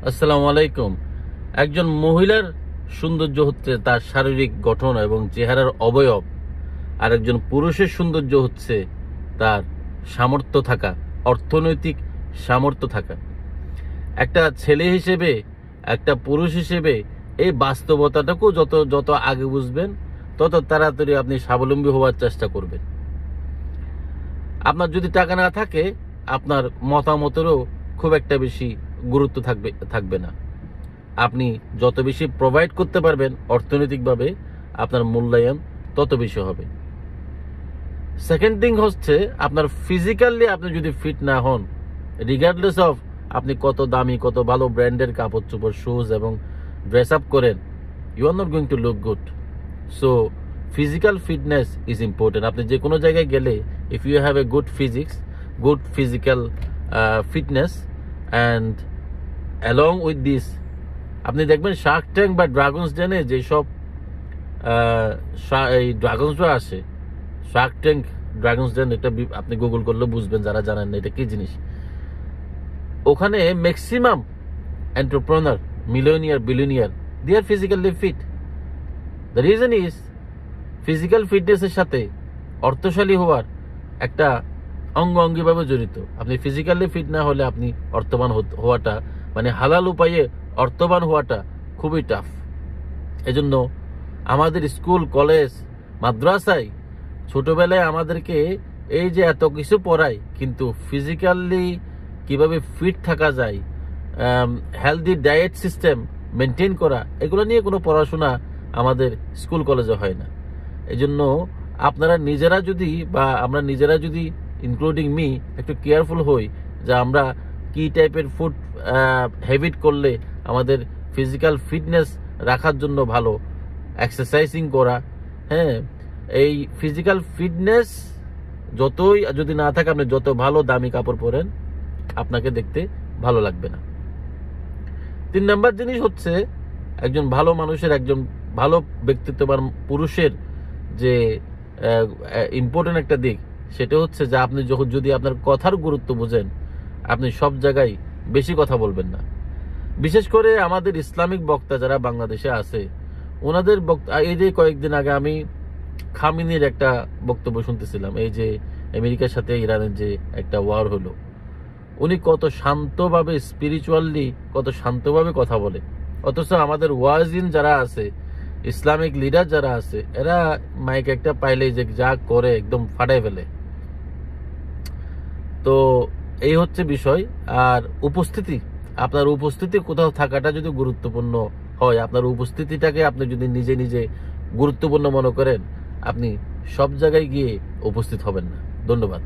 আসসালামু আলাইকুম। একজন মহিলার সৌন্দর্য হচ্ছে তার শারীরিক গঠন এবং চেহারার অবয়ব, আর একজন পুরুষের সৌন্দর্য হচ্ছে তার সামর্থ্য থাকা, অর্থনৈতিক সামর্থ্য থাকা। একটা ছেলে হিসেবে, একটা পুরুষ হিসেবে এই বাস্তবতাটাকেও যত যত আগে বুঝবেন, তত তাড়াতাড়ি আপনি স্বাবলম্বী হওয়ার চেষ্টা করবেন। আপনার যদি টাকা না থাকে, আপনার মতামতেরও খুব একটা বেশি গুরুত্ব থাকবে না। আপনি যত বেশি প্রোভাইড করতে পারবেন অর্থনৈতিকভাবে, আপনার মূল্যায়ন তত বেশি হবে। সেকেন্ড থিং হচ্ছে, আপনার ফিজিক্যালি আপনি যদি ফিট না হন, রিগার্ডলেস অফ আপনি কত দামি, কত ভালো ব্র্যান্ডের কাপড় চোপড়, শুজ এবং ড্রেস আপ করেন, you are not going to look good. So physical fitness is important. আপনি যে কোনো জায়গায় গেলে, if you have a good physics, good physical fitness, and along with this, আপনি দেখবেন শার্ক ট্যাঙ্ক বা ড্রাগনস ডেনে যেসব এই ড্রাগনসরা আসে, শার্ক ট্যাঙ্ক, ড্রাগনস ডেন, এটা আপনি গুগল করলে বুঝবেন, যারা জানেন না এটা কি জিনিস। ওখানে maximum entrepreneur, millionaire, billionaire, they are physically fit. The reason is physical ফিটনেসের সাথে অর্থশালী হওয়ার একটা অঙ্গভাবে জড়িত। আপনি ফিজিক্যালি ফিট না হলে আপনি অর্থবান হওয়াটা, মানে হালাল উপায়ে অর্থবান হওয়াটা খুবই টাফ। এজন্য আমাদের স্কুল, কলেজ, মাদ্রাসায় ছোটবেলায় আমাদেরকে এই যে এত কিছু পড়ায়, কিন্তু ফিজিক্যালি কিভাবে ফিট থাকা যায়, হেলদি ডায়েট সিস্টেম মেনটেন করা, এগুলো নিয়ে কোনো পড়াশোনা আমাদের স্কুল কলেজে হয় না। এজন্য আপনারা নিজেরা যদি, বা আমরা নিজেরা যদি, ইনক্লুডিং মি, একটু কেয়ারফুল হই যে আমরা কি টাইপের ফুড হ্যাবিট করলে আমাদের ফিজিক্যাল ফিটনেস রাখার জন্য ভালো, এক্সারসাইজিং করা। হ্যাঁ, এই ফিজিক্যাল ফিটনেস যতই যদি না থাকে, আপনি যত ভালো দামি কাপড় পরেন, আপনাকে দেখতে ভালো লাগবে না। 3 নম্বর জিনিস হচ্ছে, একজন ভালো মানুষের, একজন ভালো ব্যক্তিত্ববান পুরুষের যে ইম্পর্টেন্ট একটা দিক, সেটা হচ্ছে যে আপনি যদি আপনার কথার গুরুত্ব বুঝেন, আপনি সব জায়গায় বেশি কথা বলবেন না। বিশেষ করে আমাদের ইসলামিক বক্তা যারা বাংলাদেশে আছে, ওনাদের বক্তা, এই যে কয়েকদিন আগে আমি খামিনির একটা বক্তব্য শুনতেছিলাম, এই যে আমেরিকার সাথে ইরানের যে একটা ওয়ার হলো, উনি কত শান্তভাবে, স্পিরিচুয়ালি কত শান্তভাবে কথা বলে। অথচ আমাদের ওয়াজিন যারা আছে, ইসলামিক লিডার যারা আছে, এরা মাইক একটা পাইলে যে যা করে একদম ফাটাই ফেলে। তো এই হচ্ছে বিষয়। আর উপস্থিতি, আপনার উপস্থিতি কোথাও থাকাটা যদি গুরুত্বপূর্ণ হয়, আপনার উপস্থিতিটাকে আপনি যদি নিজে নিজে গুরুত্বপূর্ণ মনে করেন, আপনি সব জায়গায় গিয়ে উপস্থিত হবেন না। ধন্যবাদ।